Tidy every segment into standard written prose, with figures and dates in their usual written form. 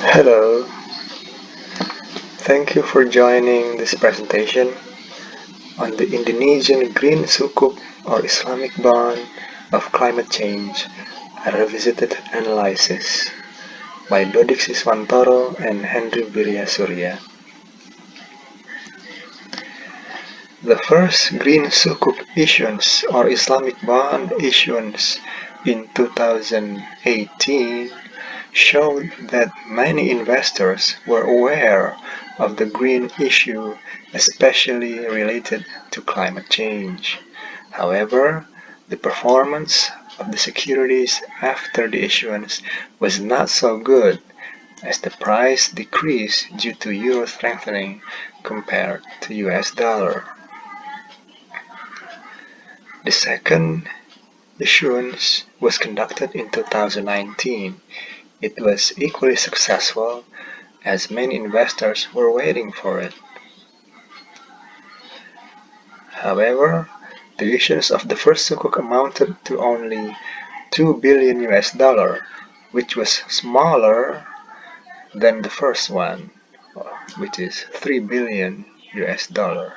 Hello, thank you for joining this presentation on the Indonesian Green Sukuk or Islamic Bond of Climate Change, a revisited analysis by Dodik Siswantoro and Henry Wirya Surya. The first Green Sukuk issuance or Islamic bond issuance in 2018 showed that many investors were aware of the green issue, especially related to climate change. However, the performance of the securities after the issuance was not so good, as the price decreased due to euro strengthening compared to US dollar. The second issuance was conducted in 2019. It was equally successful, as many investors were waiting for it. However, the issuance of the first Sukuk amounted to only 2 billion US dollar, which was smaller than the first one, which is 3 billion US dollar.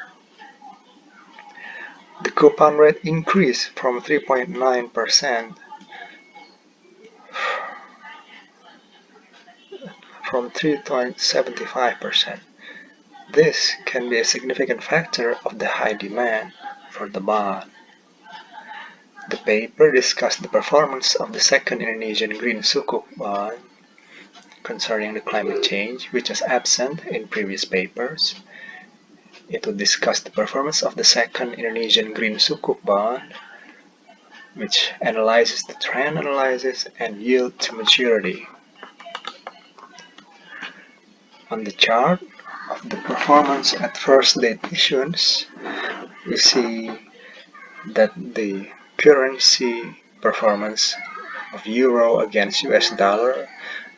The coupon rate increased from 3.9% from 3.75%. This can be a significant factor of the high demand for the bond. The paper discussed the performance of the second Indonesian Green Sukuk bond concerning the climate change, which was absent in previous papers. It would discuss the performance of the second Indonesian Green Sukuk bond, which analyzes the trend analysis and yield to maturity. On the chart of the performance at first date issuance, we see that the currency performance of euro against US dollar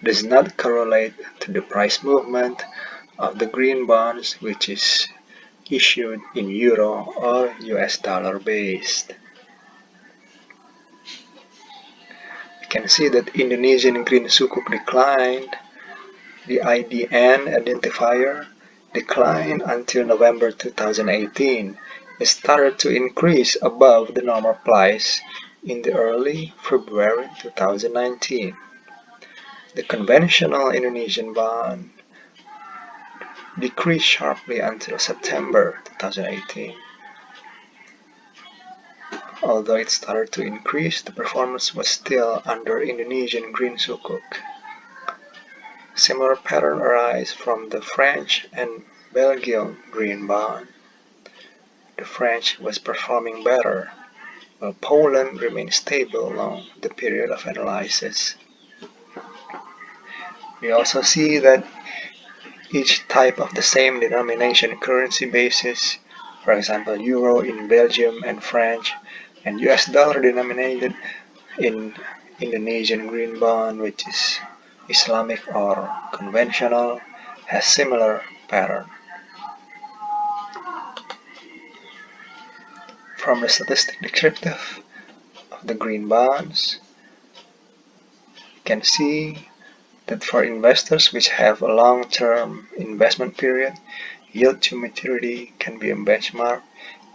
does not correlate to the price movement of the green bonds, which is issued in euro or US dollar based. You can see that Indonesian Green Sukuk declined. The IDN identifier declined until November 2018. It started to increase above the normal price in the early February 2019. The conventional Indonesian bond decreased sharply until September 2018. Although it started to increase, the performance was still under Indonesian Green Sukuk. Similar pattern arise from the French and Belgian green bond. The French was performing better, while Poland remained stable along the period of analysis. We also see that each type of the same denomination currency basis, for example euro in Belgium and French, and US dollar denominated in Indonesian green bond, which is Islamic or conventional, has similar pattern. From the statistic descriptive of the green bonds, you can see that for investors which have a long-term investment period, yield to maturity can be a benchmark.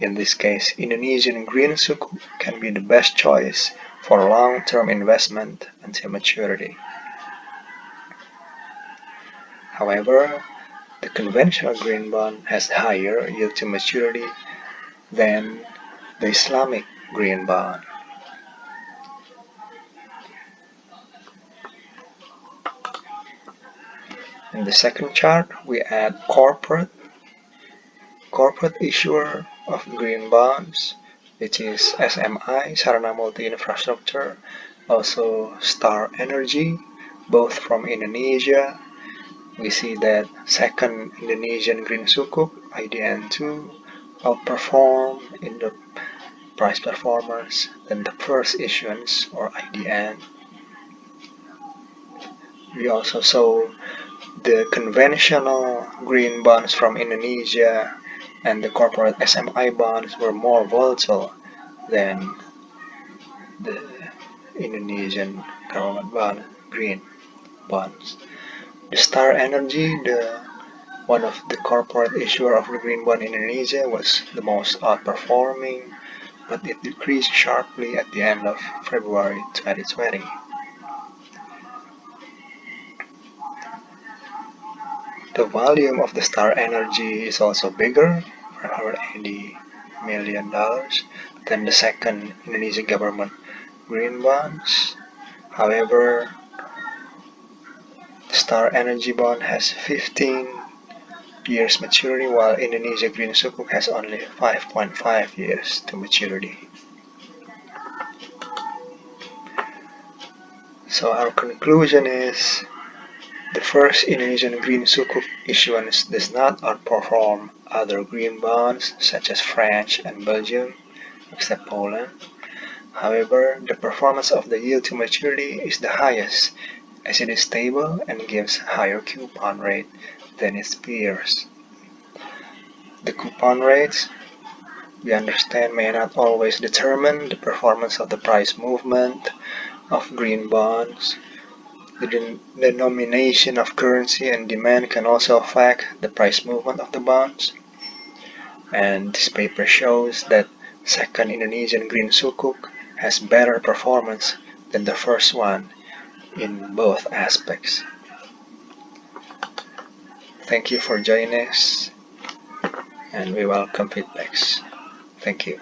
In this case, Indonesian Green Sukuk can be the best choice for long-term investment until maturity. However, the conventional green bond has higher yield to maturity than the Islamic green bond. In the second chart, we add corporate issuer of green bonds, which is SMI, Sarana Multi Infrastructure, also Star Energy, both from Indonesia. We see that second Indonesian Green Sukuk, IDN2, outperformed in the price performance than the first issuance or IDN. We also saw the conventional green bonds from Indonesia and the corporate SMI bonds were more volatile than the Indonesian government bond green bonds. The Star Energy, one of the corporate issuer of the green bond in Indonesia, was the most outperforming, but it decreased sharply at the end of February 2020. The volume of the Star Energy is also bigger, $580 million, than the second Indonesian government green bonds. However, the Star Energy bond has 15 years maturity, while Indonesia Green Sukuk has only 5.5 years to maturity. So our conclusion is the first Indonesian Green Sukuk issuance does not outperform other green bonds such as French and Belgium, except Poland. However, the performance of the yield to maturity is the highest, as it is stable and gives higher coupon rate than its peers. The coupon rates, we understand, may not always determine the performance of the price movement of green bonds. The denomination of currency and demand can also affect the price movement of the bonds. And this paper shows that second Indonesian Green Sukuk has better performance than the first one in both aspects. Thank you for joining us, and we welcome feedbacks. Thank you.